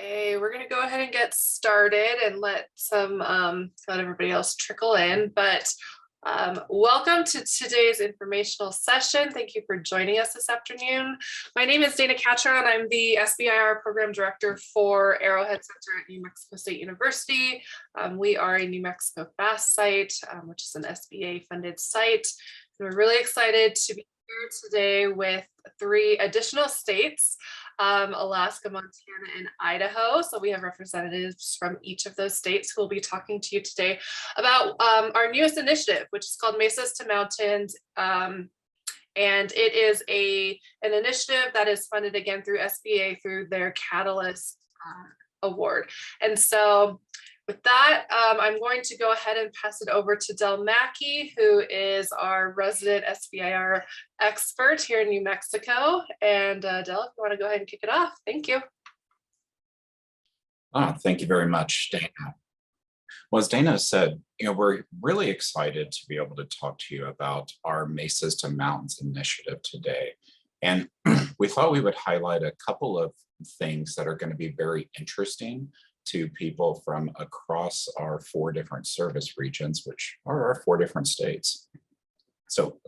Okay, we're gonna go ahead and get started and let everybody else trickle in. But welcome to today's informational session. Thank you for joining us this afternoon. My name is Dana Catron. I'm the SBIR Program Director for Arrowhead Center at New Mexico State University. We are a New Mexico FAST site, which is an SBA funded site. And we're really excited to be here today with 3 additional states. Alaska, Montana, and Idaho. So we have representatives from each of those states who will be talking to you today about our newest initiative, which is called Mesas to Mountains. And it is an initiative that is funded again through SBA through their Catalyst award. And so with that, I'm going to go ahead and pass it over to Del Mackey, who is our resident SBIR expert here in New Mexico. And Del, if you want to go ahead and kick it off, thank you. Thank you very much, Dana. Well, as Dana said, we're really excited to be able to talk to you about our Mesas to Mountains initiative today. And we thought we would highlight a couple of things that are going to be very interesting to people from across our 4 different service regions, which are our 4 different states. So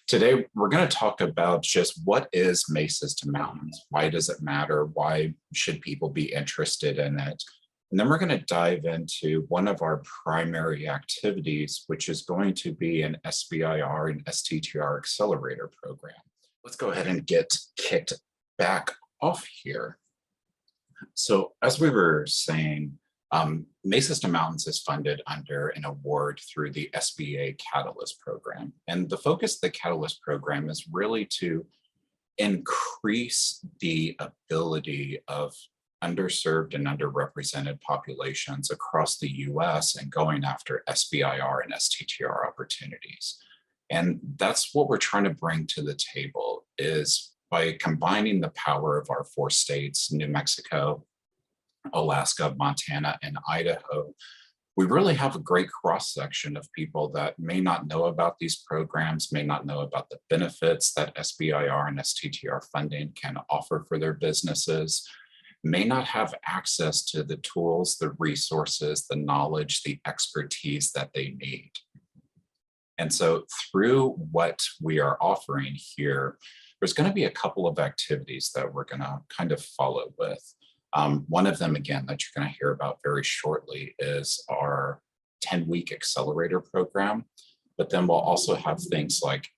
today we're going to talk about just what is Mesas to Mountains? Why does it matter? Why should people be interested in it? And then we're going to dive into one of our primary activities, which is going to be an SBIR and STTR Accelerator program. Let's go ahead and get kicked back off here. So as we were saying, Mesas to Mountains is funded under an award through the SBA Catalyst program. And the focus of the Catalyst program is really to increase the ability of underserved and underrepresented populations across the US and going after SBIR and STTR opportunities. And that's what we're trying to bring to the table is by combining the power of our 4 states, New Mexico, Alaska, Montana, and Idaho, we really have a great cross-section of people that may not know about these programs, may not know about the benefits that SBIR and STTR funding can offer for their businesses, may not have access to the tools, the resources, the knowledge, the expertise that they need. And so through what we are offering here, there's going to be a couple of activities that we're going to kind of follow with. One of them, again, that you're going to hear about very shortly is our 10-week accelerator program. But then we'll also have things like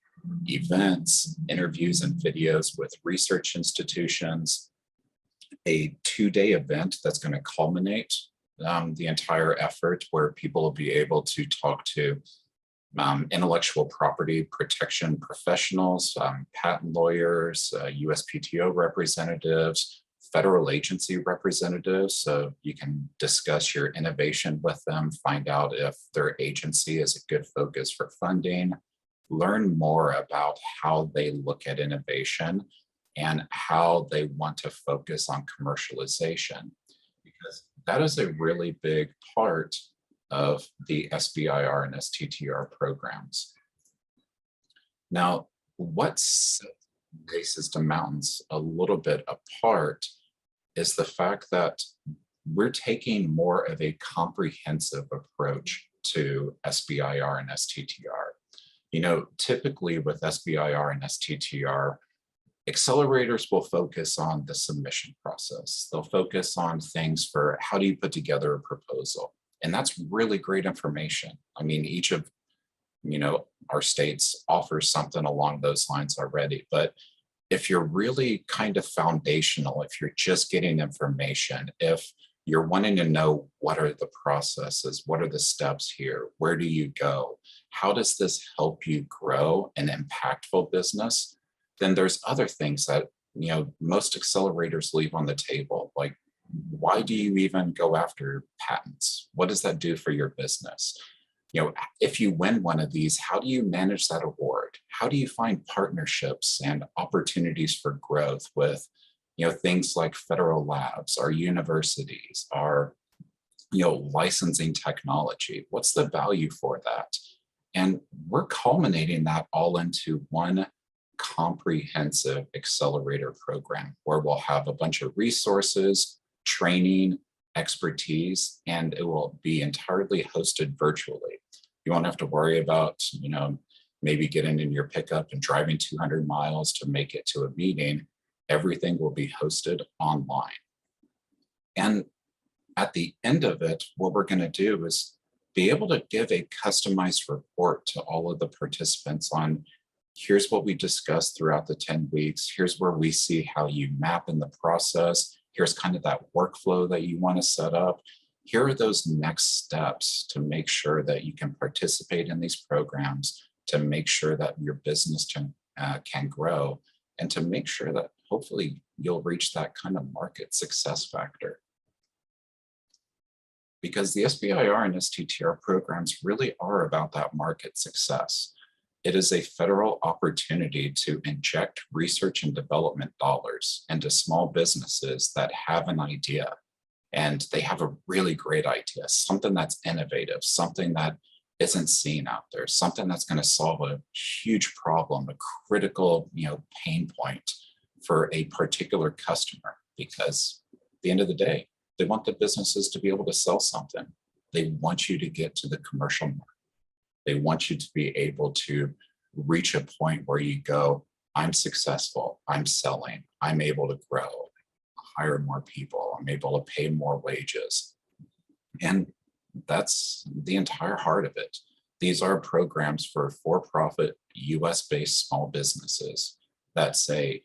events, interviews, and videos with research institutions, a 2-day event that's going to culminate the entire effort where people will be able to talk to intellectual property protection professionals, patent lawyers, USPTO representatives, federal agency representatives. So you can discuss your innovation with them, find out if their agency is a good focus for funding, learn more about how they look at innovation and how they want to focus on commercialization, because that is a really big part of the SBIR and STTR programs. Now, what sets Mesas to Mountains a little bit apart is the fact that we're taking more of a comprehensive approach to SBIR and STTR. Typically with SBIR and STTR, accelerators will focus on the submission process. They'll focus on things for how do you put together a proposal? And that's really great information. I mean, each of our states offers something along those lines already. But if you're really kind of foundational, if you're just getting information, if you're wanting to know what are the processes, what are the steps here, where do you go, how does this help you grow an impactful business, then there's other things that most accelerators leave on the table, like why do you even go after patents? What does that do for your business? If you win one of these, how do you manage that award? How do you find partnerships and opportunities for growth with, things like federal labs, our universities, our, licensing technology? What's the value for that? And we're culminating that all into one comprehensive accelerator program where we'll have a bunch of resources, training, expertise, and it will be entirely hosted virtually. You won't have to worry about, maybe getting in your pickup and driving 200 miles to make it to a meeting. Everything will be hosted online. And at the end of it, what we're going to do is be able to give a customized report to all of the participants on here's what we discussed throughout the 10 weeks. Here's where we see how you map in the process. Here's kind of that workflow that you want to set up. Here are those next steps to make sure that you can participate in these programs, to make sure that your business can grow, and to make sure that hopefully you'll reach that kind of market success factor. Because the SBIR and STTR programs really are about that market success. It is a federal opportunity to inject research and development dollars into small businesses that have an idea, and they have a really great idea, something that's innovative, something that isn't seen out there, something that's going to solve a huge problem, a critical, pain point for a particular customer. Because at the end of the day, they want the businesses to be able to sell something. They want you to get to the commercial market. They want you to be able to reach a point where you go, I'm successful, I'm selling, I'm able to grow, hire more people, I'm able to pay more wages. And that's the entire heart of it. These are programs for-profit US-based small businesses that say,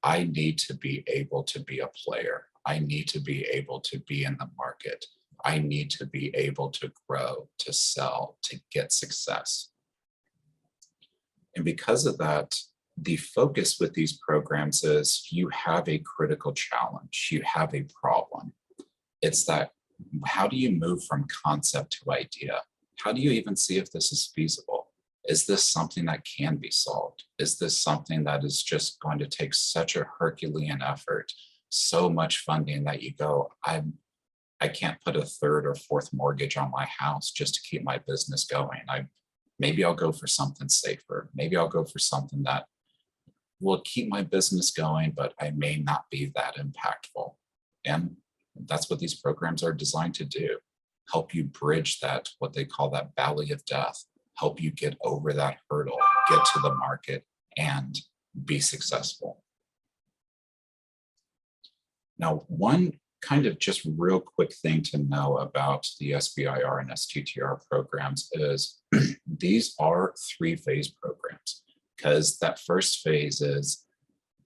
I need to be able to be a player. I need to be able to be in the market. I need to be able to grow, to sell, to get success. And because of that, the focus with these programs is you have a critical challenge, you have a problem. It's that, how do you move from concept to idea? How do you even see if this is feasible? Is this something that can be solved? Is this something that is just going to take such a Herculean effort, so much funding that you go, I can't put a third or fourth mortgage on my house just to keep my business going. Maybe I'll go for something safer. Maybe I'll go for something that will keep my business going, but I may not be that impactful. And that's what these programs are designed to do. Help you bridge that, what they call that valley of death, help you get over that hurdle, get to the market, and be successful. Now, one kind of just real quick thing to know about the SBIR and STTR programs is these are 3-phase programs, because that first phase is,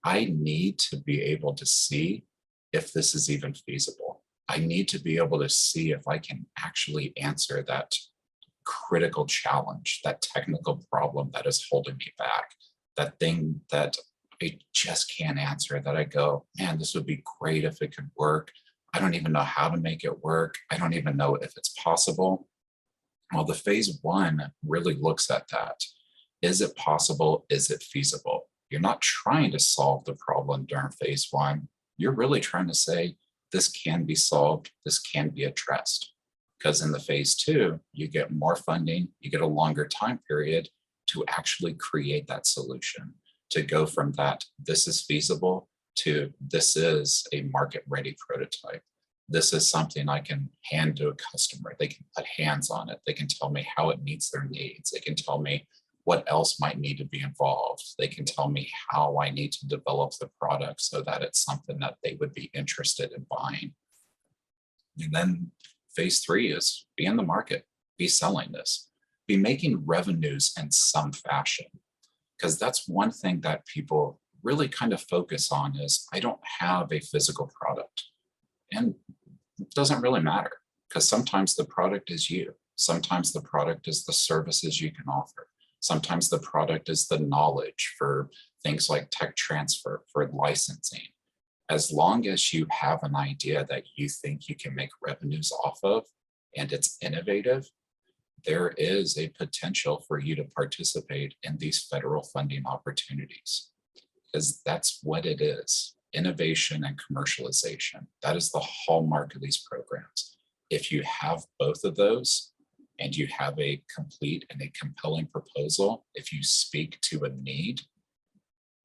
I need to be able to see if this is even feasible. I need to be able to see if I can actually answer that critical challenge, that technical problem that is holding me back, that thing that I just can't answer, that I go, man, this would be great if it could work. I don't even know how to make it work. I don't even know if it's possible. Well, the phase 1 really looks at that. Is it possible? Is it feasible? You're not trying to solve the problem during phase 1. You're really trying to say, this can be solved, this can be addressed. Because in the phase 2, you get more funding, you get a longer time period to actually create that solution, to go from that, this is feasible, to this is a market-ready prototype. This is something I can hand to a customer. They can put hands on it. They can tell me how it meets their needs. They can tell me what else might need to be involved. They can tell me how I need to develop the product so that it's something that they would be interested in buying. And then phase 3 is be in the market, be selling this, be making revenues in some fashion. Because that's one thing that people really kind of focus on is, I don't have a physical product. And it doesn't really matter, because sometimes the product is you. Sometimes the product is the services you can offer. Sometimes the product is the knowledge for things like tech transfer, for licensing. As long as you have an idea that you think you can make revenues off of, and it's innovative, there is a potential for you to participate in these federal funding opportunities, because that's what it is. Innovation and commercialization. That is the hallmark of these programs. If you have both of those and you have a complete and a compelling proposal, if you speak to a need,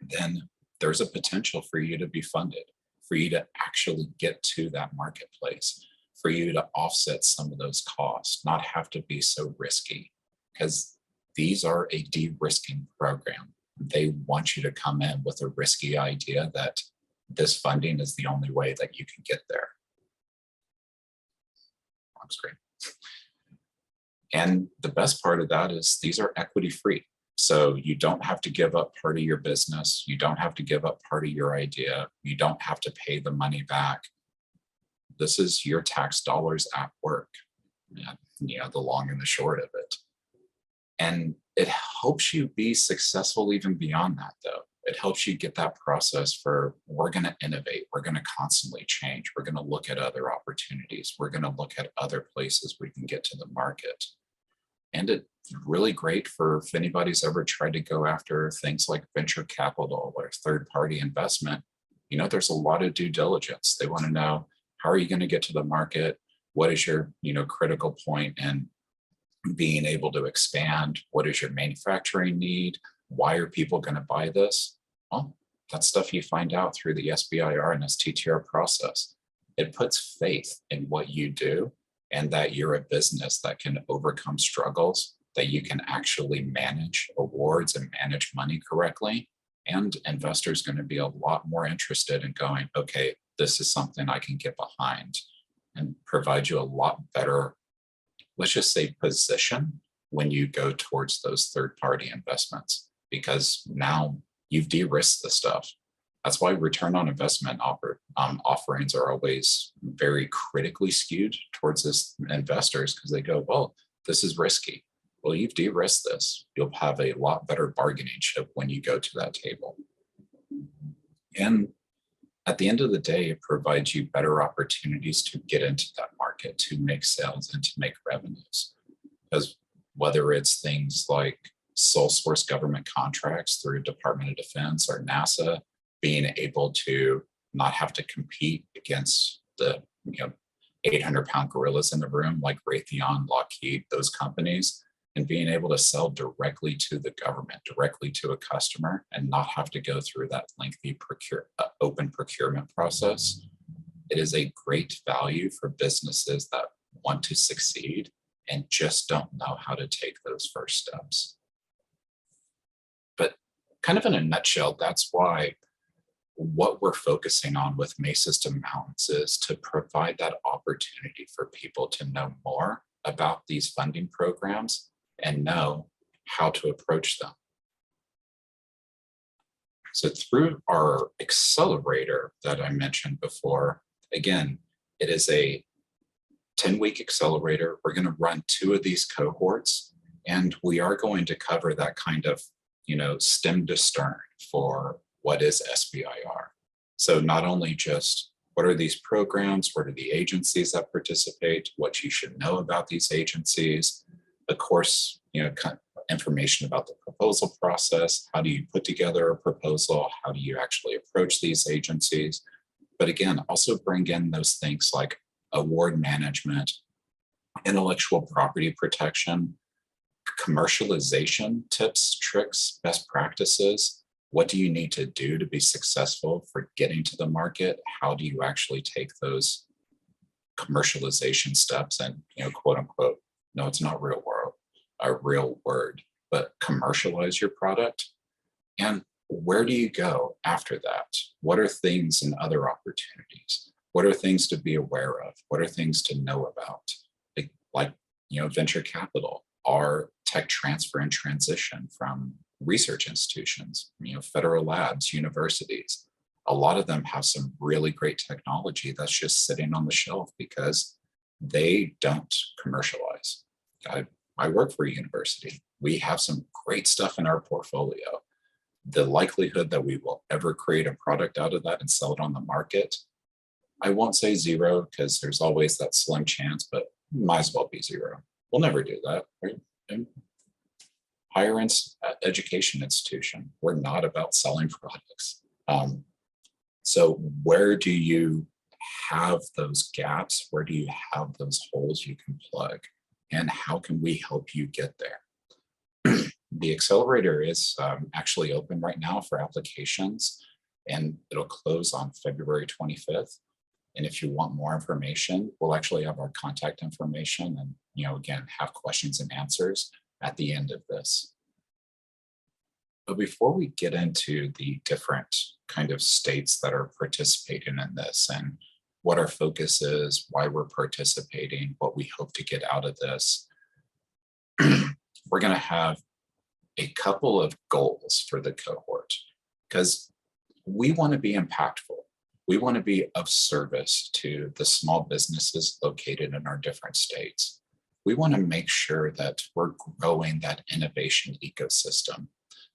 then there's a potential for you to be funded. for you to actually get to that marketplace, for you to offset some of those costs, not have to be so risky, because these are a de-risking program. They want you to come in with a risky idea that this funding is the only way that you can get there. On screen. And the best part of that is these are equity free. So you don't have to give up part of your business. You don't have to give up part of your idea. You don't have to pay the money back. This is your tax dollars at work. The long and the short of it. And it helps you be successful even beyond that, though. It helps you get that process for, we're going to innovate. We're going to constantly change. We're going to look at other opportunities. We're going to look at other places we can get to the market. And it's really great for if anybody's ever tried to go after things like venture capital or third-party investment. There's a lot of due diligence. They want to know, how are you going to get to the market? What is your, critical point in being able to expand? What is your manufacturing need? Why are people going to buy this? Well, that's stuff you find out through the SBIR and STTR process. It puts faith in what you do and that you're a business that can overcome struggles, that you can actually manage awards and manage money correctly. And investors are going to be a lot more interested in going, okay, this is something I can get behind, and provide you a lot better, let's just say, position when you go towards those third-party investments, because now you've de-risked the stuff. That's why return on investment offerings are always very critically skewed towards this investors, because they go, well, this is risky. Well, you've de-risked this. You'll have a lot better bargaining chip when you go to that table. And at the end of the day, it provides you better opportunities to get into that market, to make sales and to make revenues. Because whether it's things like sole source government contracts through Department of Defense or NASA, being able to not have to compete against the 800-pound gorillas in the room like Raytheon, Lockheed, those companies, and being able to sell directly to the government, directly to a customer, and not have to go through that lengthy open procurement process. It is a great value for businesses that want to succeed and just don't know how to take those first steps. But kind of in a nutshell, that's why what we're focusing on with Mesas to Mountains is to provide that opportunity for people to know more about these funding programs and know how to approach them. So through our accelerator that I mentioned before, again, it is a 10-week accelerator. We're going to run 2 of these cohorts, and we are going to cover that kind of, stem to stern for what is SBIR. So not only just what are these programs, what are the agencies that participate, what you should know about these agencies, of course, information about the proposal process, how do you put together a proposal, how do you actually approach these agencies, but again, also bring in those things like award management, intellectual property protection, commercialization tips, tricks, best practices. What do you need to do to be successful for getting to the market? How do you actually take those commercialization steps and, quote unquote, no, it's not a real word, but commercialize your product? And where do you go after that? What are things and other opportunities? What are things to be aware of? What are things to know about? Like venture capital, our tech transfer and transition from research institutions, federal labs, universities. A lot of them have some really great technology that's just sitting on the shelf because they don't commercialize. I work for a university. We have some great stuff in our portfolio. The likelihood that we will ever create a product out of that and sell it on the market, I won't say zero, because there's always that slim chance, but might as well be zero. We'll never do that, right? And higher education institution, we're not about selling products. So where do you have those gaps? Where do you have those holes you can plug? And how can we help you get there? The accelerator is actually open right now for applications. and it'll close on February 25th. And if you want more information, we'll actually have our contact information and, again, have questions and answers at the end of this. But before we get into the different kind of states that are participating in this and what our focus is, why we're participating, what we hope to get out of this, we're going to have a couple of goals for the cohort because we want to be impactful. We want to be of service to the small businesses located in our different states. We want to make sure that we're growing that innovation ecosystem,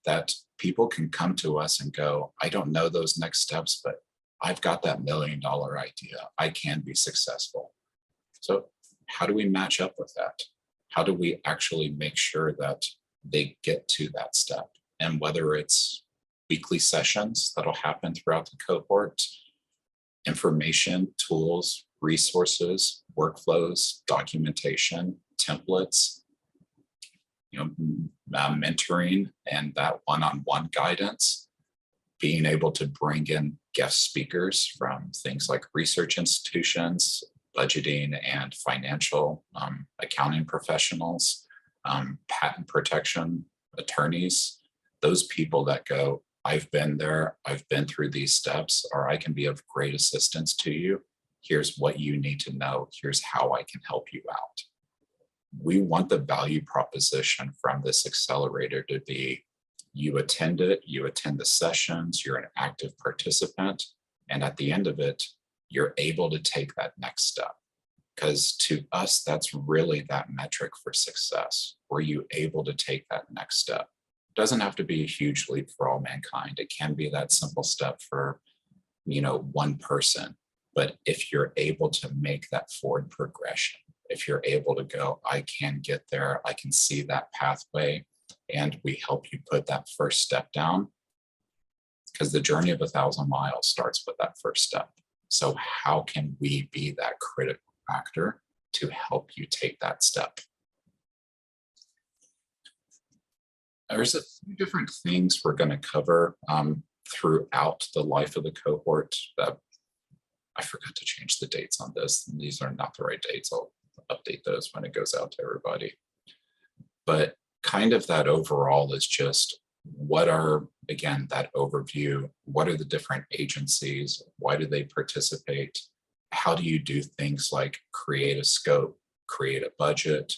that people can come to us and go, I don't know those next steps, but I've got that $1 million idea. I can be successful. So how do we match up with that? How do we actually make sure that they get to that step? And whether it's weekly sessions that'll happen throughout the cohort, information, tools, resources, workflows, documentation, templates, mentoring, and that one-on-one guidance, being able to bring in guest speakers from things like research institutions, budgeting and financial accounting professionals, patent protection attorneys, those people that go, I've been there, I've been through these steps, or I can be of great assistance to you. Here's what you need to know. Here's how I can help you out. We want the value proposition from this accelerator to be, you attend it, you attend the sessions, you're an active participant, and at the end of it, you're able to take that next step. Because to us, that's really that metric for success. Were you able to take that next step? It doesn't have to be a huge leap for all mankind. It can be that simple step for, one person. But if you're able to make that forward progression, if you're able to go, I can get there, I can see that pathway, and we help you put that first step down, because the journey of 1,000 miles starts with that first step. So how can we be that critical factor to help you take that step? There's a few different things we're going to cover throughout the life of the cohort. I forgot to change the dates on this. These are not the right dates. I'll update those when it goes out to everybody. But kind of that overall is just what are, again, that overview, what are the different agencies, why do they participate, how do you do things like create a scope, create a budget,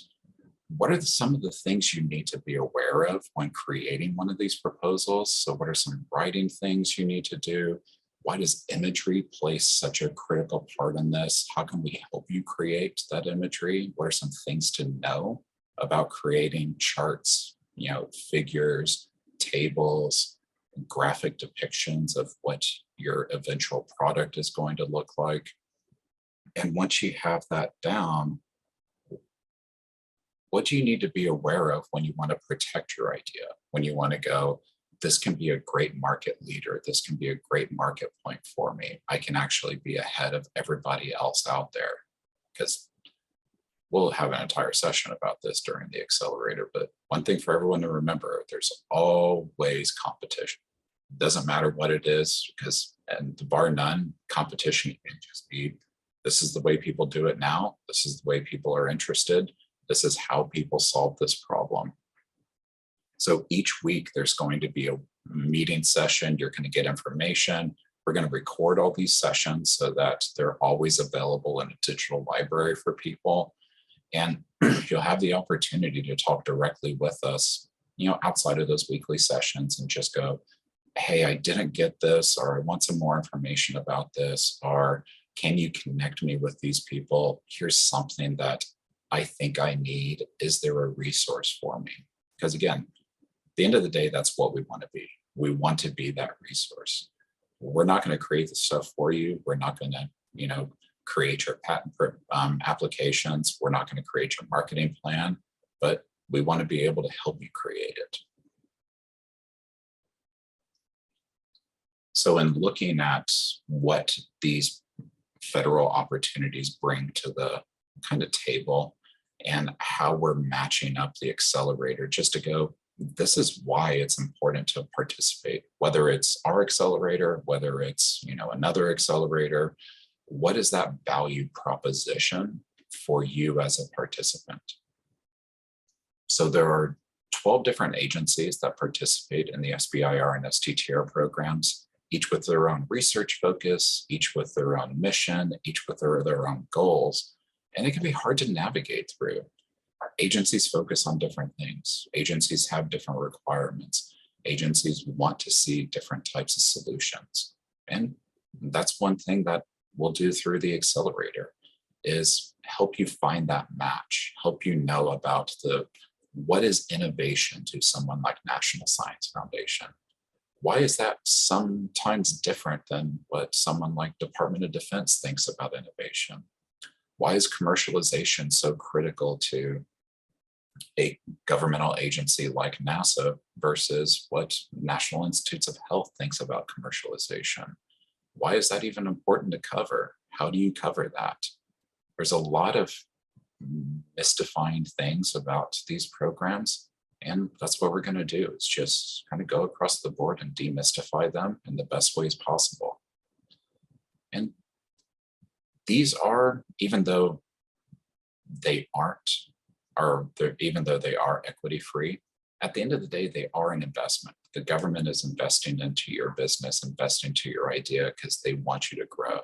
what are some of the things you need to be aware of when creating one of these proposals? So what are some writing things you need to do? Why does imagery play such a critical part in this? How can we help you create that imagery? What are some things to know about creating charts, figures, tables, graphic depictions of what your eventual product is going to look like? And once you have that down, what do you need to be aware of when you want to protect your idea? When you want to go, this can be a great market leader. This can be a great market point for me. I can actually be ahead of everybody else out there. Because we'll have an entire session about this during the accelerator. But one thing for everyone to remember, there's always competition. It doesn't matter what it is, because, and bar none, competition can just be, this is the way people do it now. This is the way people are interested. This is how people solve this problem. So each week there's going to be a meeting session. You're going to get information. We're going to record all these sessions so that they're always available in a digital library for people. And you'll have the opportunity to talk directly with us, outside of those weekly sessions and just go, hey, I didn't get this, or I want some more information about this, or can you connect me with these people? Here's something that I think I need. Is there a resource for me? Because again, at the end of the day, that's what we want to be. We want to be that resource. We're not going to create the stuff for you. We're not going to, create your patent applications. We're not going to create your marketing plan, but we want to be able to help you create it. So in looking at what these federal opportunities bring to the kind of table and how we're matching up the accelerator, just to go, this is why it's important to participate, whether it's our accelerator, whether it's another accelerator. What is that value proposition for you as a participant? So there are 12 different agencies that participate in the SBIR and STTR programs, each with their own research focus, each with their own mission, each with their own goals. And it can be hard to navigate through. Agencies focus on different things. Agencies have different requirements. Agencies want to see different types of solutions. And that's one thing that we'll do through the accelerator is help you find that match, help you know about what is innovation to someone like National Science Foundation. Why is that sometimes different than what someone like Department of Defense thinks about innovation? Why is commercialization so critical to a governmental agency like NASA versus what National Institutes of Health thinks about commercialization? Why is that even important to cover? How do you cover that? There's a lot of mystifying things about these programs, and that's what we're going to do, is just kind of go across the board and demystify them in the best ways possible. And these are, even though they are equity free, at the end of the day, they are an investment. The government is investing into your business, investing into your idea because they want you to grow.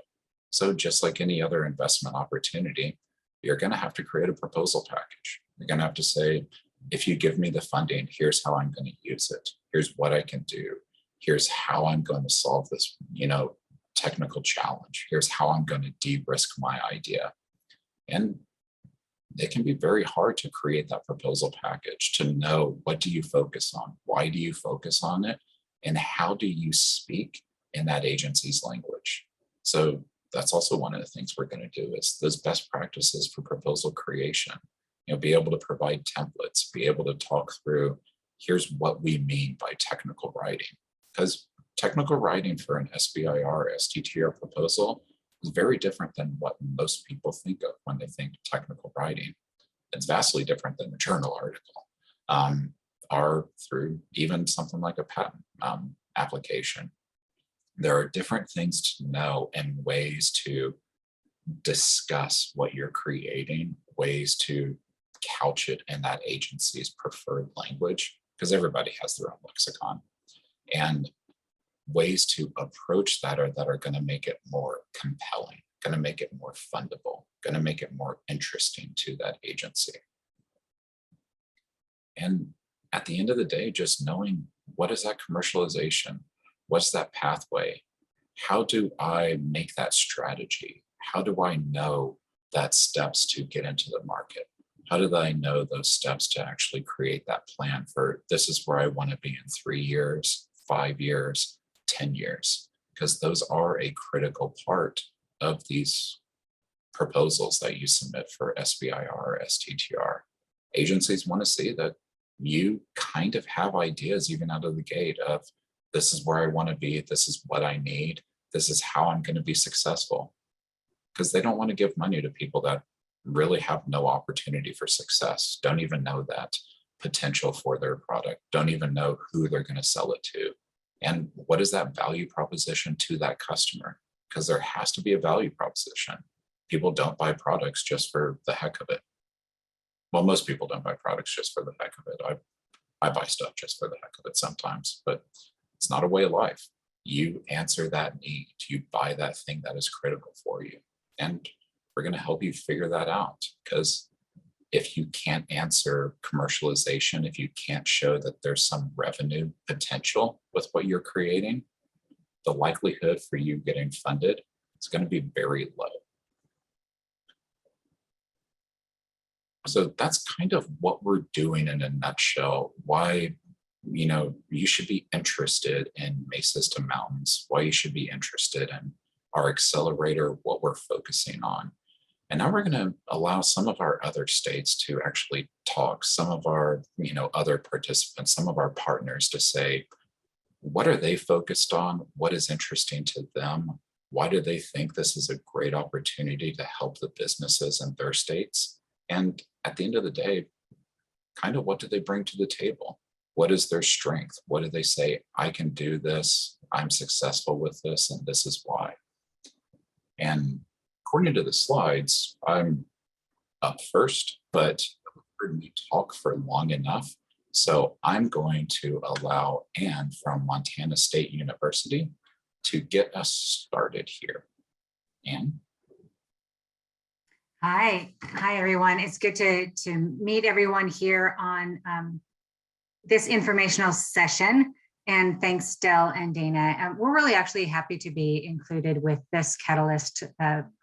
So just like any other investment opportunity, you're going to have to create a proposal package. You're going to have to say, if you give me the funding, here's how I'm going to use it. Here's what I can do. Here's how I'm going to solve this, technical challenge. Here's how I'm going to de-risk my idea. And it can be very hard to create that proposal package, to know what do you focus on, why do you focus on it, and how do you speak in that agency's language. So that's also one of the things we're going to do, is those best practices for proposal creation. Be able to provide templates, be able to talk through, here's what we mean by technical writing. Because technical writing for an SBIR, STTR proposal is very different than what most people think of when they think technical writing. It's vastly different than a journal article, or through even something like a patent application. There are different things to know and ways to discuss what you're creating, ways to couch it in that agency's preferred language, because everybody has their own lexicon, and ways to approach that are going to make it more compelling, going to make it more fundable, going to make it more interesting to that agency. And at the end of the day, just knowing, what is that commercialization? What's that pathway? How do I make that strategy? How do I know that steps to get into the market? How do I know those steps to actually create that plan for, this is where I want to be in 3 years, 5 years, 10 years? Because those are a critical part of these proposals that you submit for SBIR or STTR. Agencies want to see that you kind of have ideas even out of the gate of, this is where I want to be, this is what I need, this is how I'm going to be successful. Because they don't want to give money to people that really have no opportunity for success, don't even know that potential for their product, don't even know who they're going to sell it to. And what is that value proposition to that customer? Because there has to be a value proposition. People don't buy products just for the heck of it. Well, most people don't buy products just for the heck of it. I buy stuff just for the heck of it sometimes, but it's not a way of life. You answer that need, you buy that thing that is critical for you. And we're going to help you figure that out, because if you can't answer commercialization, if you can't show that there's some revenue potential with what you're creating, the likelihood for you getting funded is going to be very low. So that's kind of what we're doing in a nutshell. Why, you should be interested in Mesas to Mountains, why you should be interested in our accelerator, what we're focusing on. And now we're going to allow some of our other states to actually talk, some of our, other participants, some of our partners to say, what are they focused on? What is interesting to them? Why do they think this is a great opportunity to help the businesses in their states? And at the end of the day, kind of what do they bring to the table? what is their strength? What do they say? I can do this. I'm successful with this, and this is why. And according to the slides, I'm up first, but you've heard me talk for long enough. So I'm going to allow Anne from Montana State University to get us started here. Anne? Hi everyone. It's good to meet everyone here on this informational session. And thanks, Del and Dana. We're really actually happy to be included with this Catalyst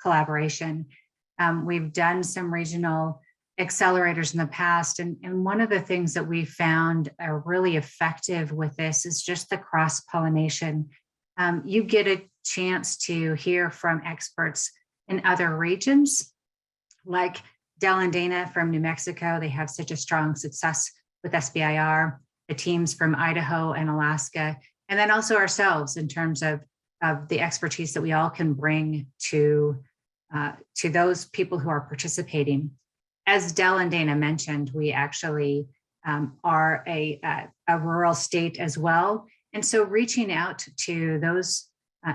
collaboration. We've done some regional accelerators in the past, and one of the things that we found are really effective with this is just the cross-pollination. You get a chance to hear from experts in other regions, like Del and Dana from New Mexico. They have such a strong success with SBIR, the teams from Idaho and Alaska, and then also ourselves in terms of the expertise that we all can bring to those people who are participating. As Del and Dana mentioned, we actually are a rural state as well. And so reaching out to those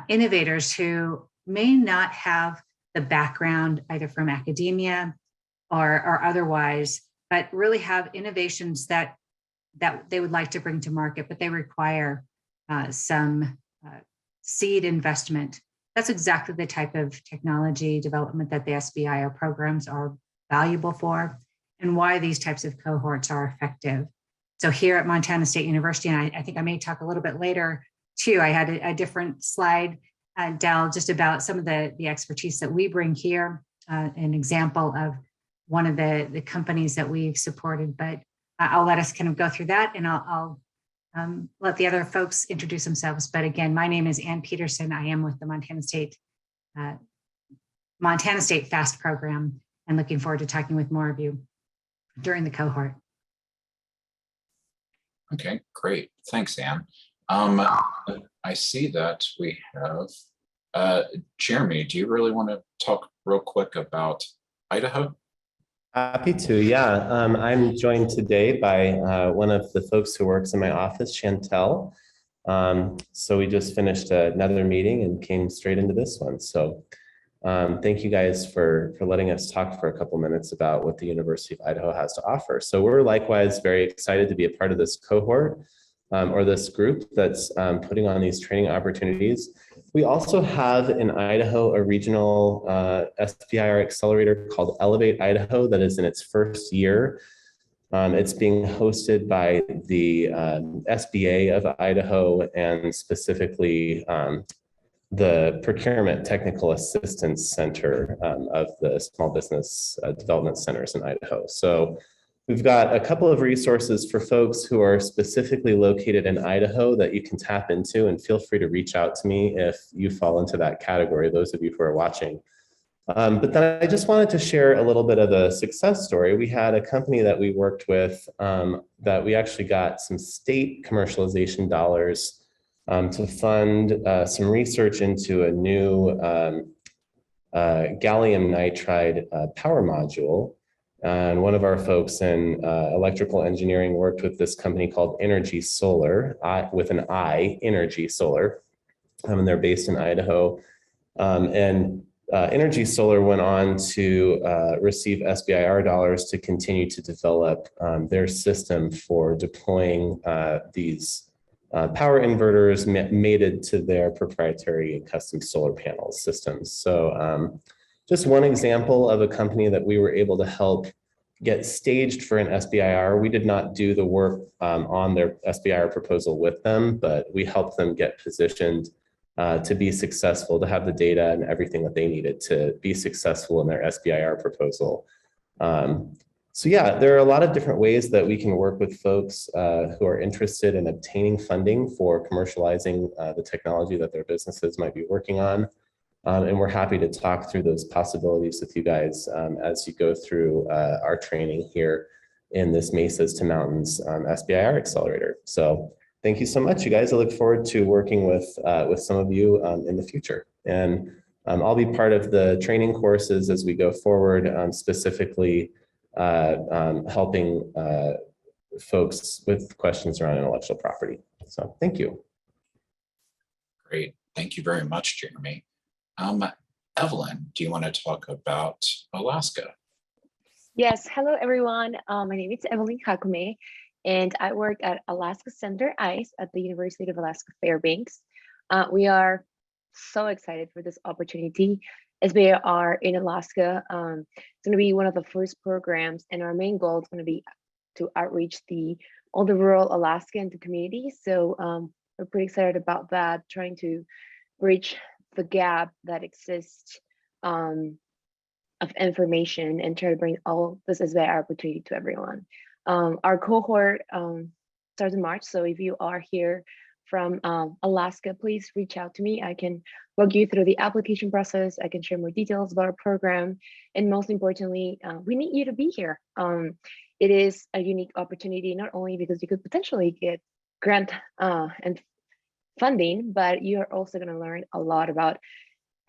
innovators who may not have the background either from academia or otherwise, but really have innovations that they would like to bring to market, but they require some seed investment. That's exactly the type of technology development that the SBIR programs are valuable for, and why these types of cohorts are effective. So here at Montana State University, and I think I may talk a little bit later too, I had a different slide, Del, just about some of the expertise that we bring here, an example of one of the companies that we've supported, but I'll let us kind of go through that, and I'll let the other folks introduce themselves. But again, my name is Ann Peterson. I am with the Montana State FAST program, and looking forward to talking with more of you during the cohort. Okay, great. Thanks, Anne. I see that we have Jeremy. Do you really want to talk real quick about Idaho? Happy to, yeah. I'm joined today by one of the folks who works in my office, Chantel. So we just finished another meeting and came straight into this one. So thank you guys for letting us talk for a couple minutes about what the University of Idaho has to offer. So we're likewise very excited to be a part of this cohort or this group that's putting on these training opportunities. We also have in Idaho a regional SBIR Accelerator called Elevate Idaho that is in its first year. It's being hosted by the SBA of Idaho, and specifically the Procurement Technical Assistance Center of the Small Business Development Centers in Idaho. So we've got a couple of resources for folks who are specifically located in Idaho that you can tap into, and feel free to reach out to me if you fall into that category, those of you who are watching. But then I just wanted to share a little bit of a success story. We had a company that we worked with that we actually got some state commercialization dollars to fund some research into a new gallium nitride power module. And one of our folks in electrical engineering worked with this company called Energy Solar, with an I, Energy Solar, and they're based in Idaho. Energy Solar went on to receive SBIR dollars to continue to develop their system for deploying these power inverters mated to their proprietary custom solar panel systems. So just one example of a company that we were able to help get staged for an SBIR. We did not do the work on their SBIR proposal with them, but we helped them get positioned to be successful, to have the data and everything that they needed to be successful in their SBIR proposal. So yeah, there are a lot of different ways that we can work with folks who are interested in obtaining funding for commercializing the technology that their businesses might be working on. And we're happy to talk through those possibilities with you guys as you go through our training here in this Mesas to Mountains SBIR Accelerator. So thank you so much, you guys. I look forward to working with some of you in the future. And I'll be part of the training courses as we go forward, specifically helping folks with questions around intellectual property. So thank you. Great. Thank you very much, Jeremy. Evelyn, do you want to talk about Alaska? Yes, hello everyone. My name is Evelyn Hakume, and I work at Alaska Center ICE at the University of Alaska Fairbanks. We are so excited for this opportunity. SBIR in Alaska, it's going to be one of the first programs, and our main goal is going to be to outreach all the rural Alaska into communities. So we're pretty excited about that, trying to bridge the gap that exists of information and try to bring all this SBIR opportunity to everyone. Our cohort starts in March, so if you are here from Alaska, please reach out to me. I can walk you through the application process. I can share more details about our program. And most importantly, we need you to be here. It is a unique opportunity, not only because you could potentially get grant and funding, but you're also going to learn a lot about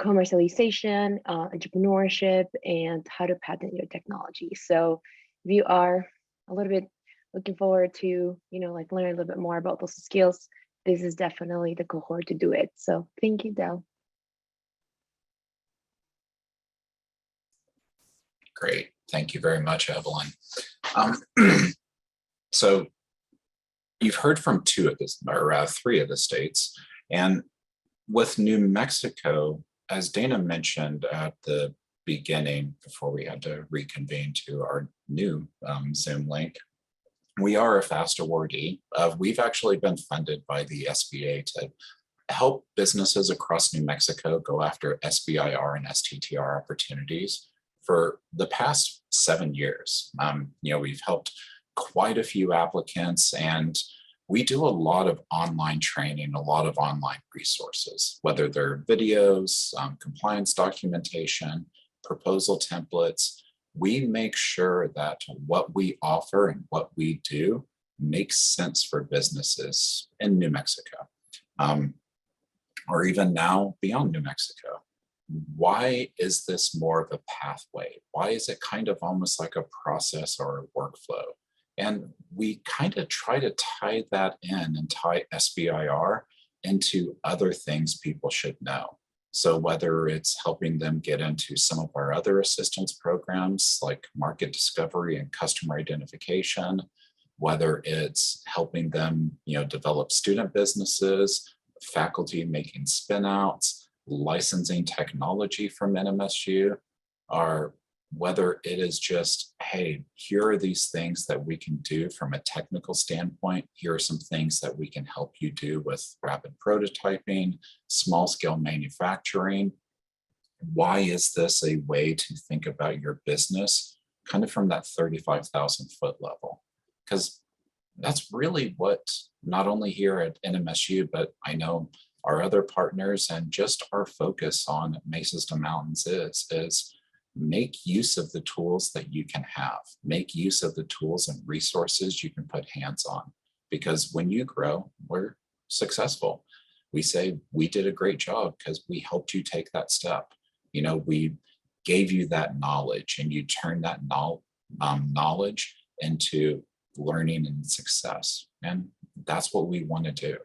commercialization, entrepreneurship, and how to patent your technology. So if you are a little bit looking forward to, like learn a little bit more about those skills, this is definitely the cohort to do it. So thank you, Del. Great. Thank you very much, Evelyn. So you've heard from three of the states, and with New Mexico, as Dana mentioned at the beginning, before we had to reconvene to our new Zoom link, we are a FAST awardee. We've actually been funded by the SBA to help businesses across New Mexico go after SBIR and STTR opportunities for the past 7 years. We've helped quite a few applicants, and we do a lot of online training, a lot of online resources, whether they're videos, compliance documentation, proposal templates. We make sure that what we offer and what we do makes sense for businesses in New Mexico, or even now beyond New Mexico. Why is this more of a pathway? Why is it kind of almost like a process or a workflow? And we kind of try to tie that in and tie SBIR into other things people should know. So whether it's helping them get into some of our other assistance programs like market discovery and customer identification, whether it's helping them, develop student businesses, faculty making spinouts, licensing technology from NMSU, or whether it is just, hey, here are these things that we can do from a technical standpoint. Here are some things that we can help you do with rapid prototyping, small scale manufacturing. Why is this a way to think about your business kind of from that 35,000 foot level? Because that's really what not only here at NMSU, but I know our other partners and just our focus on Mesas to Mountains is make use of the tools that you can have, make use of the tools and resources you can put hands on, because when you grow, we're successful. We say we did a great job because we helped you take that step. We gave you that knowledge, and you turn that knowledge into learning and success. And that's what we want to do.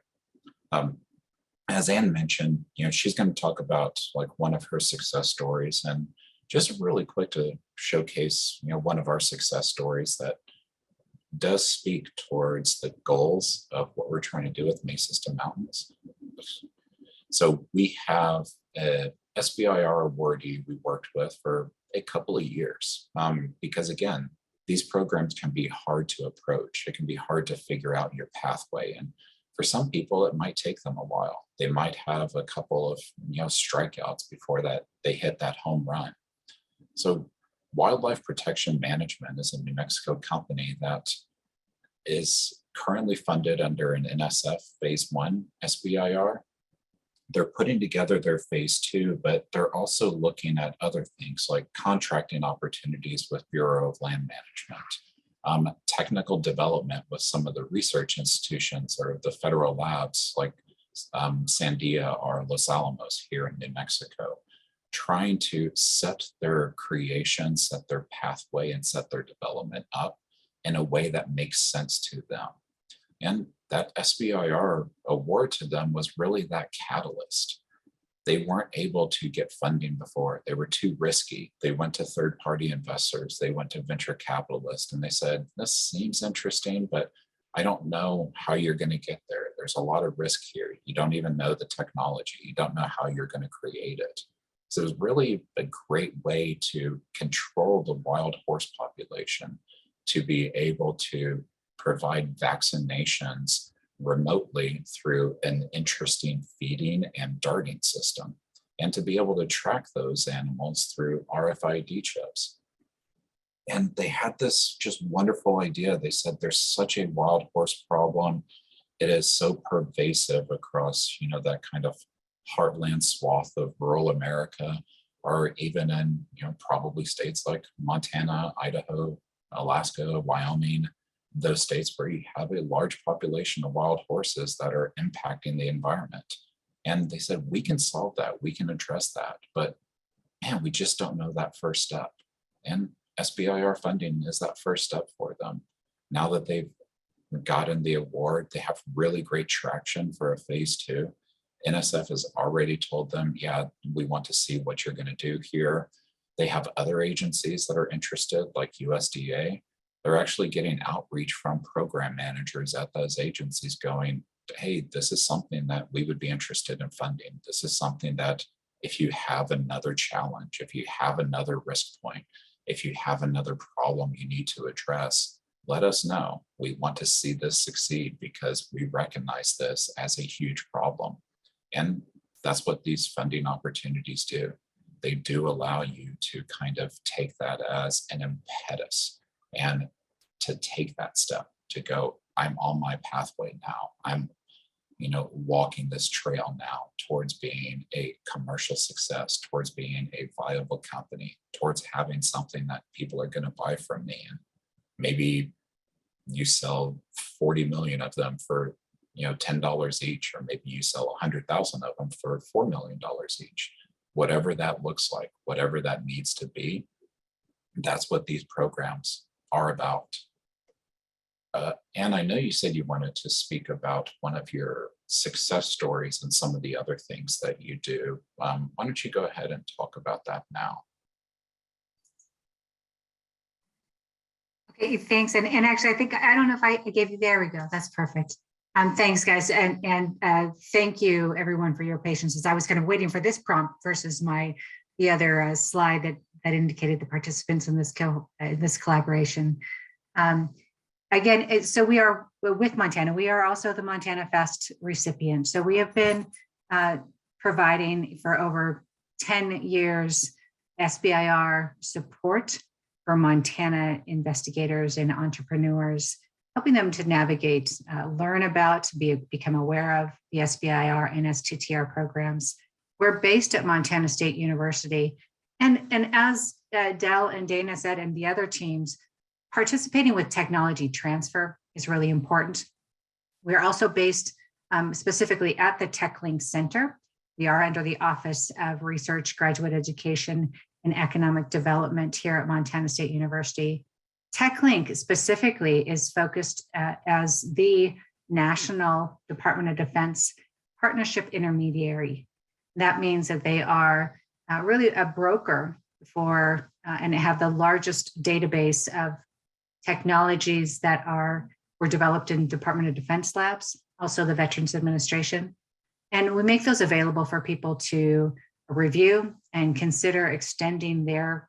As Anne mentioned, she's going to talk about like one of her success stories, and just really quick to showcase, one of our success stories that does speak towards the goals of what we're trying to do with Mesas to Mountains. So we have a SBIR awardee we worked with for a couple of years, because again, these programs can be hard to approach. It can be hard to figure out your pathway. And for some people, it might take them a while. They might have a couple of strikeouts before that they hit that home run. So Wildlife Protection Management is a New Mexico company that is currently funded under an NSF Phase 1 SBIR. They're putting together their Phase 2, but they're also looking at other things like contracting opportunities with Bureau of Land Management, technical development with some of the research institutions or the federal labs like Sandia or Los Alamos here in New Mexico, trying to set their creation, set their pathway, and set their development up in a way that makes sense to them. And that SBIR award to them was really that catalyst. They weren't able to get funding before. They were too risky. They went to third-party investors. They went to venture capitalists, and they said, this seems interesting, but I don't know how you're going to get there. There's a lot of risk here. You don't even know the technology. You don't know how you're going to create it. So it was really a great way to control the wild horse population, to be able to provide vaccinations remotely through an interesting feeding and darting system, and to be able to track those animals through RFID chips. And they had this just wonderful idea. They said there's such a wild horse problem. It is so pervasive across, that kind of heartland swath of rural America, or even in, probably states like Montana, Idaho, Alaska, Wyoming, those states where you have a large population of wild horses that are impacting the environment. And they said, we can solve that, we can address that, but man, we just don't know that first step. And SBIR funding is that first step for them. Now that they've gotten the award, they have really great traction for a phase 2. NSF has already told them, yeah, we want to see what you're going to do here. They have other agencies that are interested, like USDA. They're actually getting outreach from program managers at those agencies going, hey, this is something that we would be interested in funding. This is something that if you have another challenge, if you have another risk point, if you have another problem you need to address, let us know. We want to see this succeed because we recognize this as a huge problem. And that's what these funding opportunities do. They do allow you to kind of take that as an impetus and to take that step to go, I'm on my pathway now. I'm, walking this trail now towards being a commercial success, towards being a viable company, towards having something that people are going to buy from me. And maybe you sell 40 million of them for, $10 each, or maybe you sell 100,000 of them for $4 million each. Whatever that looks like, whatever that needs to be, that's what these programs are about. And I know you said you wanted to speak about one of your success stories and some of the other things that you do. Why don't you go ahead and talk about that now? Okay, thanks. And actually, I don't know if I gave you, there we go. That's perfect. Thanks, guys. And thank you, everyone, for your patience, as I was kind of waiting for this prompt versus the other slide that indicated the participants in this collaboration. Again, so we are with Montana. We are also the Montana Fest recipient. So we have been providing for over 10 years SBIR support for Montana investigators and entrepreneurs, helping them to navigate, learn about, become aware of the SBIR and STTR programs. We're based at Montana State University. And as Del and Dana said, and the other teams, participating with technology transfer is really important. We're also based specifically at the TechLink Center. We are under the Office of Research, Graduate Education, and Economic Development here at Montana State University. TechLink specifically is focused as the National Department of Defense partnership intermediary. That means that they are really a broker for and have the largest database of technologies that were developed in Department of Defense labs, also the Veterans Administration. And we make those available for people to review and consider extending their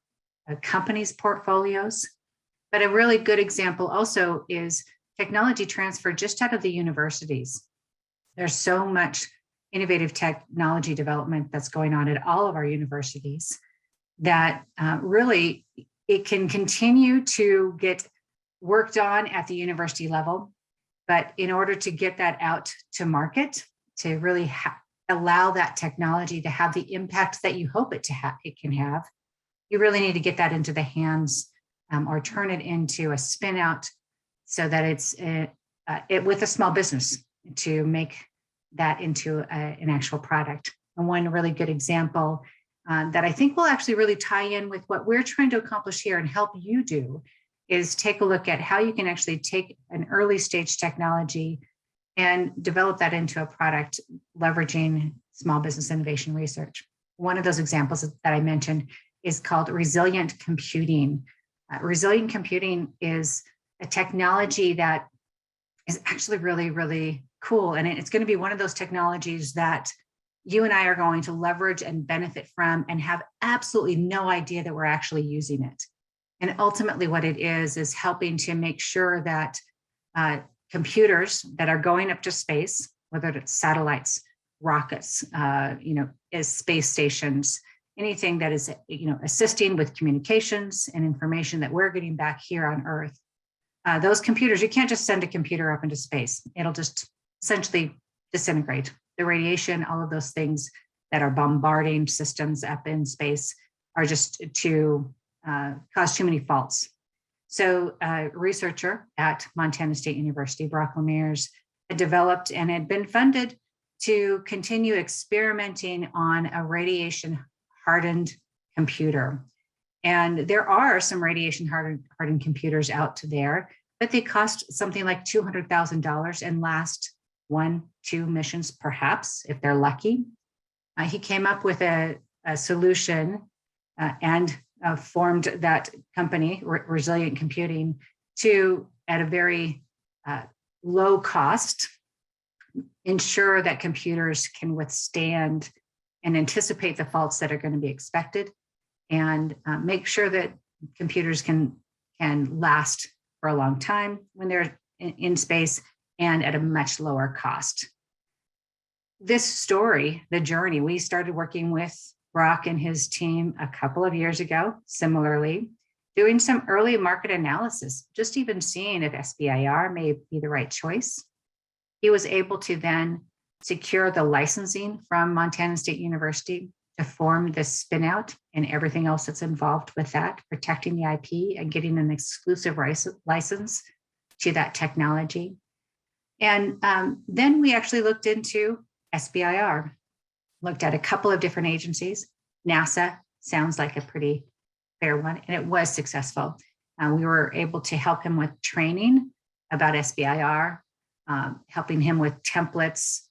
company's portfolios. But a really good example also is technology transfer just out of the universities. There's so much innovative technology development that's going on at all of our universities that really it can continue to get worked on at the university level. But in order to get that out to market, to really allow that technology to have the impact that you hope it can have, you really need to get that into the hands or turn it into a spin out so that it's with a small business to make that into an actual product. And one really good example that I think will actually really tie in with what we're trying to accomplish here and help you do is take a look at how you can actually take an early stage technology and develop that into a product leveraging small business innovation research. One of those examples that I mentioned is called resilient computing. Resilient computing is a technology that is actually really, really cool. And it's going to be one of those technologies that you and I are going to leverage and benefit from and have absolutely no idea that we're actually using it. And ultimately what it is helping to make sure that computers that are going up to space, whether it's satellites, rockets, as space stations, anything that is, assisting with communications and information that we're getting back here on Earth. Those computers, you can't just send a computer up into space. It'll just essentially disintegrate. The radiation, all of those things that are bombarding systems up in space are just to cause too many faults. So a researcher at Montana State University, Brock Lemaire's, had developed and had been funded to continue experimenting on a radiation hardened computer. And there are some radiation hardened computers out there, but they cost something like $200,000 and last 1-2 missions, perhaps, if they're lucky. He came up with a solution and formed that company, Resilient Computing, to, at a very low cost, ensure that computers can withstand and anticipate the faults that are going to be expected, and make sure that computers can last for a long time when they're in space and at a much lower cost. This story, the journey, we started working with Brock and his team a couple of years ago, similarly, doing some early market analysis, just even seeing if SBIR may be the right choice. He was able to then secure the licensing from Montana State University to form the spin-out and everything else that's involved with that, protecting the IP and getting an exclusive license to that technology. And then we actually looked into SBIR, looked at a couple of different agencies. NASA sounds like a pretty fair one, and it was successful. We were able to help him with training about SBIR, helping him with templates,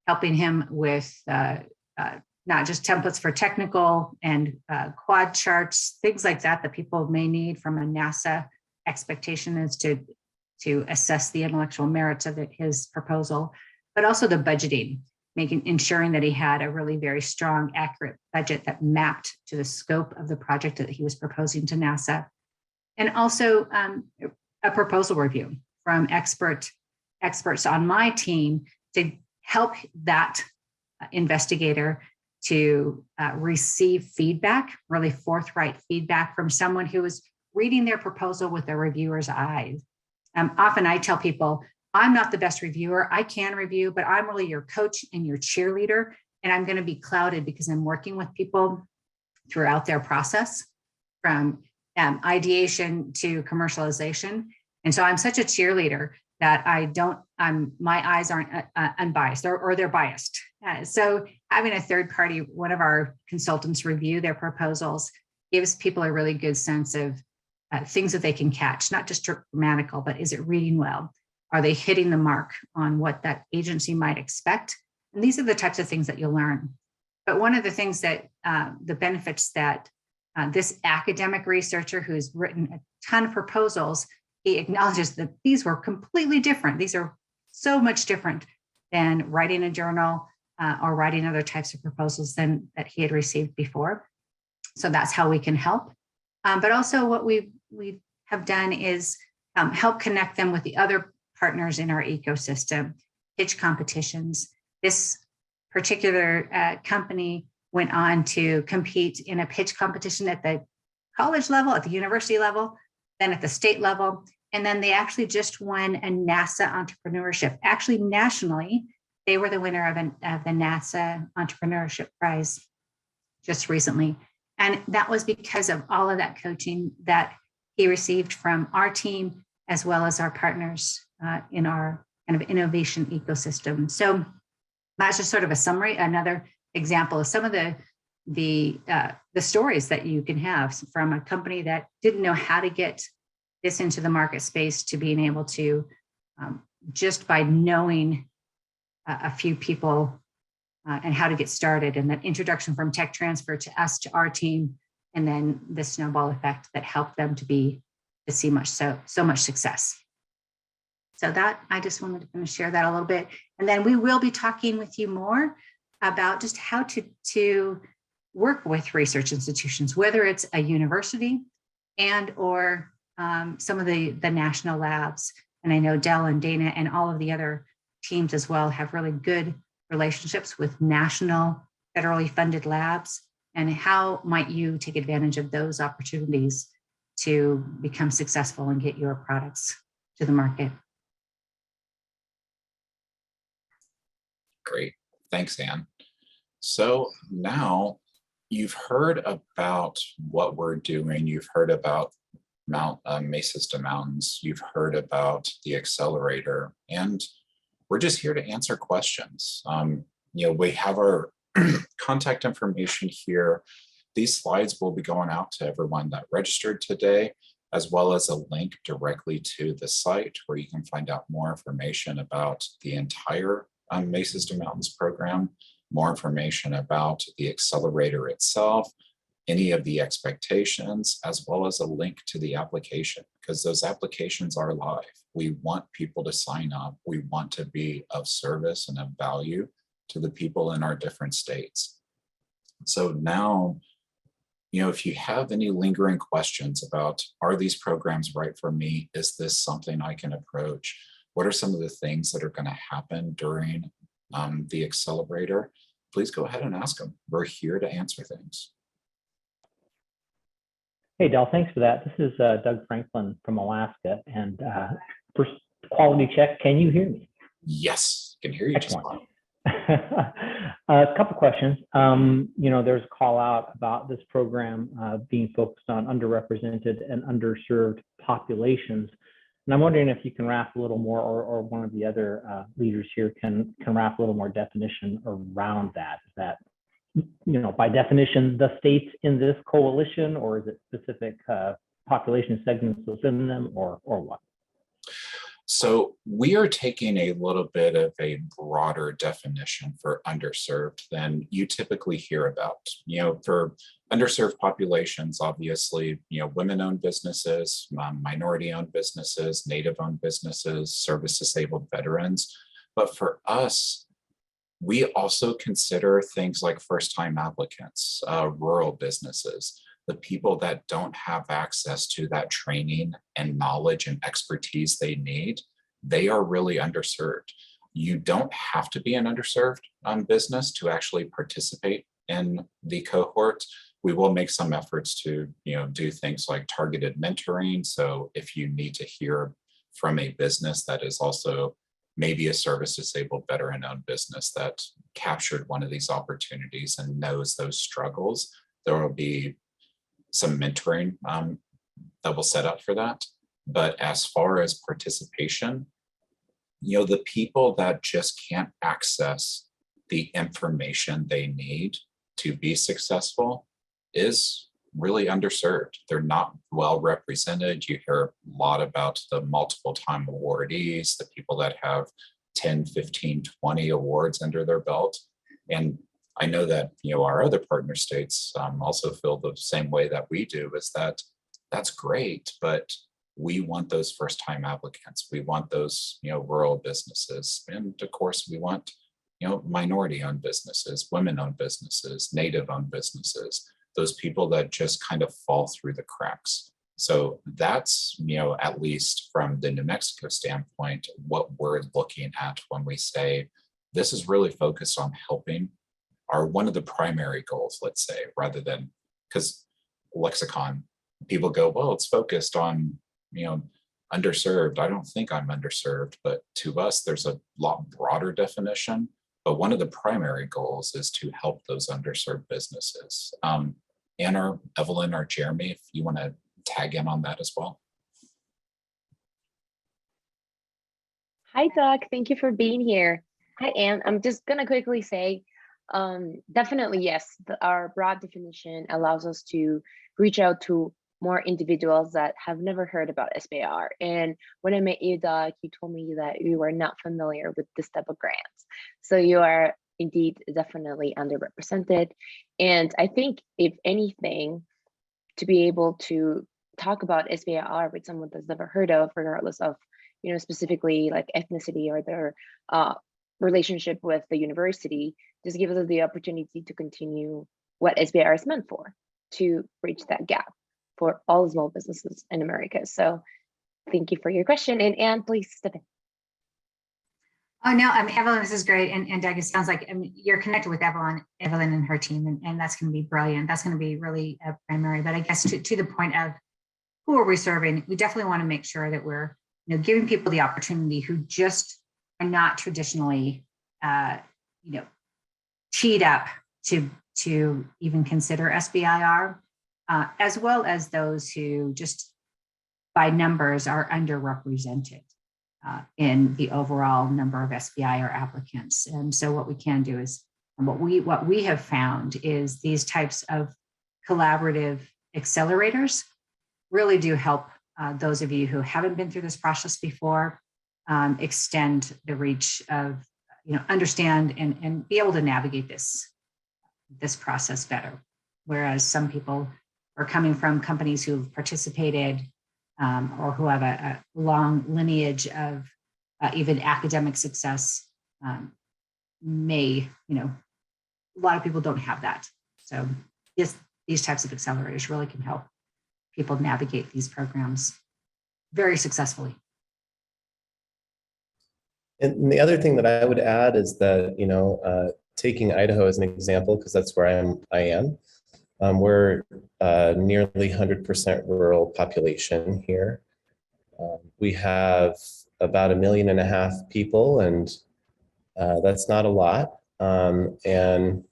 helping him with not just templates for technical and quad charts, things like that people may need from a NASA expectation is to assess the intellectual merits of his proposal, but also the budgeting, ensuring that he had a really very strong, accurate budget that mapped to the scope of the project that he was proposing to NASA. And also a proposal review from experts on my team to help that investigator to receive feedback, really forthright feedback from someone who was reading their proposal with a reviewer's eyes. Often I tell people, I'm not the best reviewer. I can review, but I'm really your coach and your cheerleader. And I'm going to be clouded because I'm working with people throughout their process from ideation to commercialization. And so I'm such a cheerleader that my eyes aren't unbiased or they're biased. So having a third party, one of our consultants, review their proposals gives people a really good sense of things that they can catch, not just grammatical, but is it reading well? Are they hitting the mark on what that agency might expect? And these are the types of things that you'll learn. But one of the things that the benefits that this academic researcher who's written a ton of proposals, he acknowledges that these were completely different. These are so much different than writing a journal or writing other types of proposals than that he had received before. So that's how we can help. But also what we have done is help connect them with the other partners in our ecosystem, pitch competitions. This particular company went on to compete in a pitch competition at the college level, at the university level, then at the state level. And then they actually just won a NASA Entrepreneurship. Actually, nationally, they were the winner of the NASA Entrepreneurship Prize just recently. And that was because of all of that coaching that he received from our team, as well as our partners in our kind of innovation ecosystem. So that's just sort of a summary, another example of some of the stories that you can have from a company that didn't know how to get this into the market space to being able to, just by knowing a few people and how to get started, and that introduction from tech transfer to us, to our team, and then the snowball effect that helped them to see so much success. So that, I just wanted to kind of share that a little bit. And then we will be talking with you more about just how to work with research institutions, whether it's a university and or some of the national labs. And I know Dell and Dana and all of the other teams as well have really good relationships with national federally funded labs. And how might you take advantage of those opportunities to become successful and get your products to the market? Great. Thanks, Anne. So now you've heard about what we're doing. You've heard about Mesas to Mountains. You've heard about the accelerator, and we're just here to answer questions. We have our contact information here. These slides will be going out to everyone that registered today, as well as a link directly to the site where you can find out more information about the entire Mesas to Mountains program, more information about the accelerator itself, any of the expectations, as well as a link to the application, because those applications are live. We want people to sign up. We want to be of service and of value to the people in our different states. So now, if you have any lingering questions about, are these programs right for me? Is this something I can approach? What are some of the things that are going to happen during the accelerator? Please go ahead and ask them. We're here to answer things. Hey, Del, thanks for that. This is Doug Franklin from Alaska. And first, quality check, can you hear me? Yes, can hear you just Excellent. fine. A couple questions. There's a call out about this program being focused on underrepresented and underserved populations. And I'm wondering if you can wrap a little more, or one of the other leaders here can wrap a little more definition around that. Is that, by definition, the states in this coalition, or is it specific population segments within them, or what? So we are taking a little bit of a broader definition for underserved than you typically hear about. For underserved populations, obviously, women-owned businesses, minority-owned businesses, Native-owned businesses, service-disabled veterans. But for us, we also consider things like first-time applicants, rural businesses, the people that don't have access to that training and knowledge and expertise they need. They are really underserved. You don't have to be an underserved business to actually participate in the cohort. We will make some efforts to do things like targeted mentoring. So if you need to hear from a business that is also maybe a service-disabled veteran-owned business that captured one of these opportunities and knows those struggles, there will be some mentoring that will set up for that. But as far as participation, the people that just can't access the information they need to be successful is really underserved. They're not well represented. You hear a lot about the multiple time awardees, the people that have 10, 15, 20 awards under their belt. And I know that our other partner states also feel the same way that we do, is that that's great, but we want those first-time applicants. We want those rural businesses, and of course we want minority-owned businesses, women-owned businesses, Native-owned businesses, those people that just kind of fall through the cracks. So that's at least from the New Mexico standpoint, what we're looking at when we say this is really focused on helping. Are one of the primary goals, let's say, rather than, because lexicon, people go, well, it's focused on, underserved. I don't think I'm underserved, but to us, there's a lot broader definition. But one of the primary goals is to help those underserved businesses. Anne or Evelyn or Jeremy, if you want to tag in on that as well. Hi, Doug. Thank you for being here. Hi, Anne. I'm just going to quickly say, definitely, yes, our broad definition allows us to reach out to more individuals that have never heard about SBIR. And when I met you, Doug, you told me that you were not familiar with this type of grants. So you are indeed definitely underrepresented. And I think if anything, to be able to talk about SBIR with someone that's never heard of, regardless of, specifically like ethnicity or their relationship with the university, just gives us the opportunity to continue what SBIR is meant for, to bridge that gap for all small businesses in America. So thank you for your question. And Anne, please step in. Oh, no, Evelyn, this is great. And Doug, it sounds like you're connected with Evelyn and her team, and that's going to be brilliant. That's going to be really primary. But I guess to the point of who are we serving, we definitely want to make sure that we're giving people the opportunity who just are not traditionally teed up to even consider SBIR, as well as those who just by numbers are underrepresented in the overall number of SBIR applicants. And so what we can do is, what we have found is these types of collaborative accelerators really do help those of you who haven't been through this process before extend the reach of, understand and be able to navigate this process better. Whereas some people are coming from companies who've participated or who have a long lineage of even academic success a lot of people don't have that. So these types of accelerators really can help people navigate these programs very successfully. And the other thing that I would add is that, taking Idaho as an example, because that's where I am, we're nearly 100% rural population here. We have about 1.5 million people, and that's not a lot. And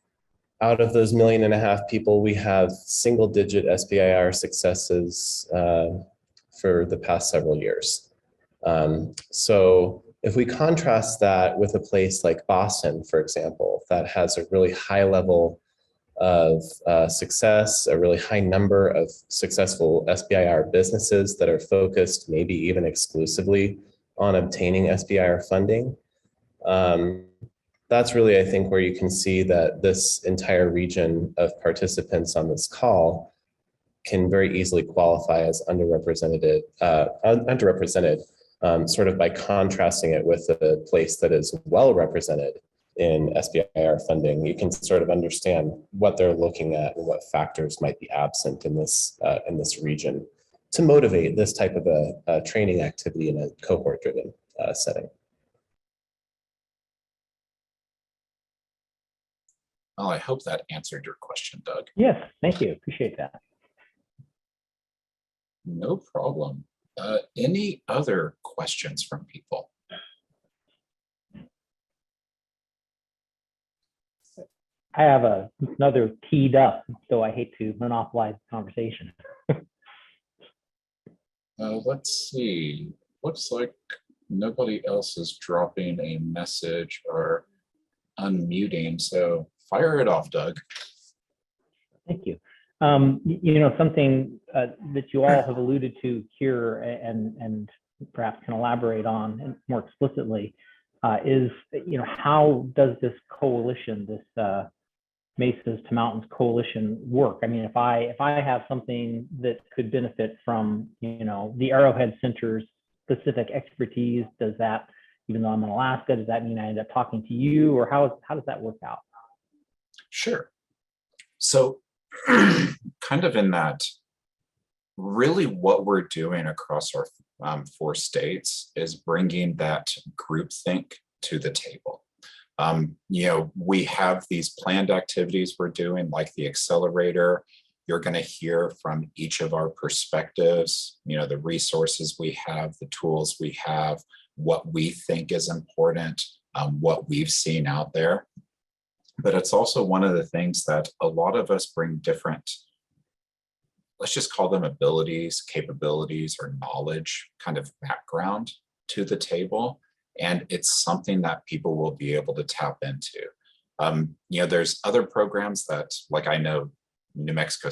out of those 1.5 million people, we have single-digit SBIR successes for the past several years. So if we contrast that with a place like Boston, for example, that has a really high level of success, a really high number of successful SBIR businesses that are focused maybe even exclusively on obtaining SBIR funding. That's really, I think, where you can see that this entire region of participants on this call can very easily qualify as underrepresented, sort of by contrasting it with a place that is well represented in SBIR funding. You can sort of understand what they're looking at and what factors might be absent in this region to motivate this type of a training activity in a cohort-driven setting. Well, I hope that answered your question, Doug. Yes, thank you. Appreciate that. No problem. Any other questions from people? I have another teed up, so I hate to monopolize the conversation. Let's see. Looks like nobody else is dropping a message or unmuting, so fire it off, Doug. Thank you. Something that you all have alluded to here and perhaps can elaborate on more explicitly is, how does this coalition, this Mesas to Mountains coalition work? I mean, if I have something that could benefit from, the Arrowhead Center's specific expertise, does that, even though I'm in Alaska, does that mean I end up talking to you, or how does that work out? Sure. So kind of in that, really what we're doing across our 4 states is bringing that groupthink to the table. We have these planned activities we're doing, like the accelerator. You're going to hear from each of our perspectives, the resources we have, the tools we have, what we think is important, what we've seen out there. But it's also one of the things that a lot of us bring different, let's just call them abilities, capabilities, or knowledge kind of background to the table. And it's something that people will be able to tap into. There's other programs that, like I know New Mexico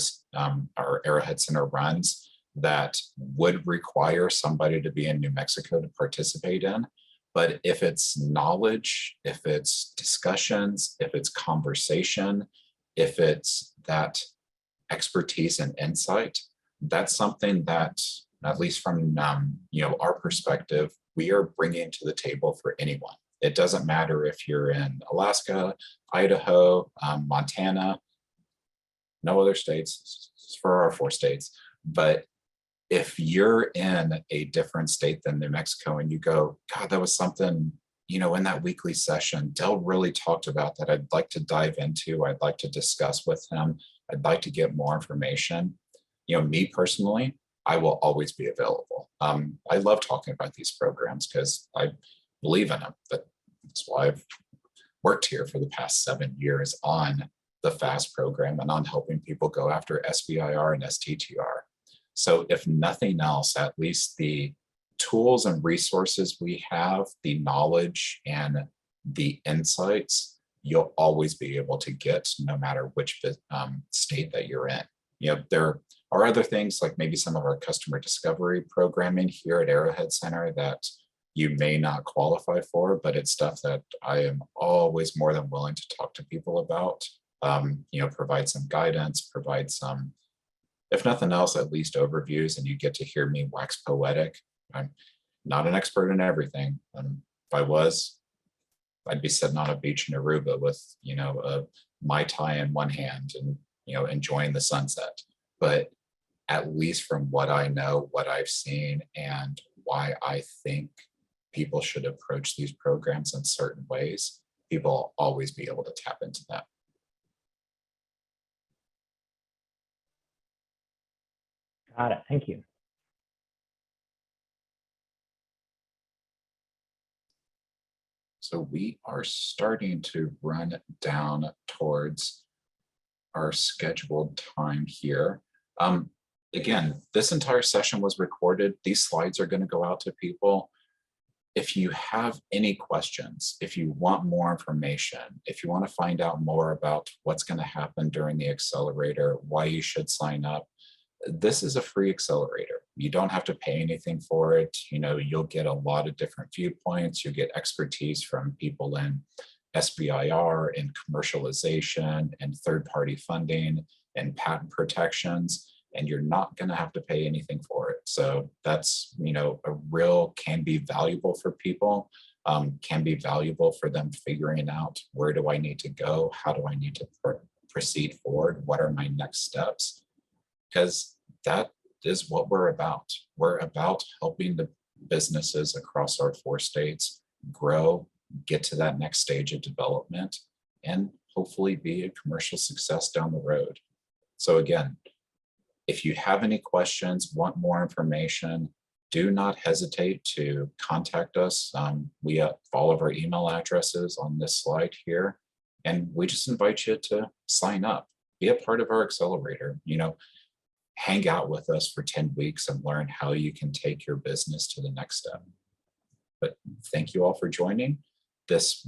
or Arrowhead Center runs that would require somebody to be in New Mexico to participate in. But if it's knowledge, if it's discussions, if it's conversation, if it's that expertise and insight, that's something that, at least from our perspective, we are bringing to the table for anyone. It doesn't matter if you're in Alaska, Idaho, Montana, no other states, it's for our 4 states. But if you're in a different state than New Mexico and you go, God, that was something, in that weekly session, Del really talked about that I'd like to dive into, I'd like to discuss with him, I'd like to get more information. Me personally, I will always be available. I love talking about these programs because I believe in them. That's why I've worked here for the past 7 years on the FAST program and on helping people go after SBIR and STTR. So if nothing else, at least the tools and resources we have, the knowledge and the insights, you'll always be able to get no matter which state that you're in. There are other things like maybe some of our customer discovery programming here at Arrowhead Center that you may not qualify for, but it's stuff that I am always more than willing to talk to people about, provide some guidance, provide some, if nothing else, at least overviews, and you get to hear me wax poetic. I'm not an expert in everything. If I was, I'd be sitting on a beach in Aruba with, a Mai Tai in one hand and, enjoying the sunset. But at least from what I know, what I've seen, and why I think people should approach these programs in certain ways, people will always be able to tap into that. Got it. Thank you. So we are starting to run down towards our scheduled time here. Again, this entire session was recorded. These slides are going to go out to people. If you have any questions, if you want more information, if you want to find out more about what's going to happen during the accelerator, why you should sign up, this is a free accelerator. You don't have to pay anything for it. You'll get a lot of different viewpoints. You get expertise from people in SBIR, in commercialization, and third-party funding, and patent protections, and you're not going to have to pay anything for it. So that's, can be valuable for people, can be valuable for them figuring out, where do I need to go? How do I need to proceed forward? What are my next steps? Because that is what we're about. We're about helping the businesses across our 4 states grow, get to that next stage of development, and hopefully be a commercial success down the road. So again, if you have any questions, want more information, do not hesitate to contact us. We have all of our email addresses on this slide here, and we just invite you to sign up, be a part of our accelerator, hang out with us for 10 weeks and learn how you can take your business to the next step. But thank you all for joining. This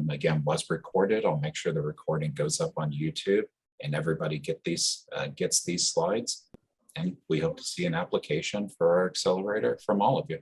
again was recorded. I'll make sure the recording goes up on YouTube and everybody gets these slides. And we hope to see an application for our accelerator from all of you.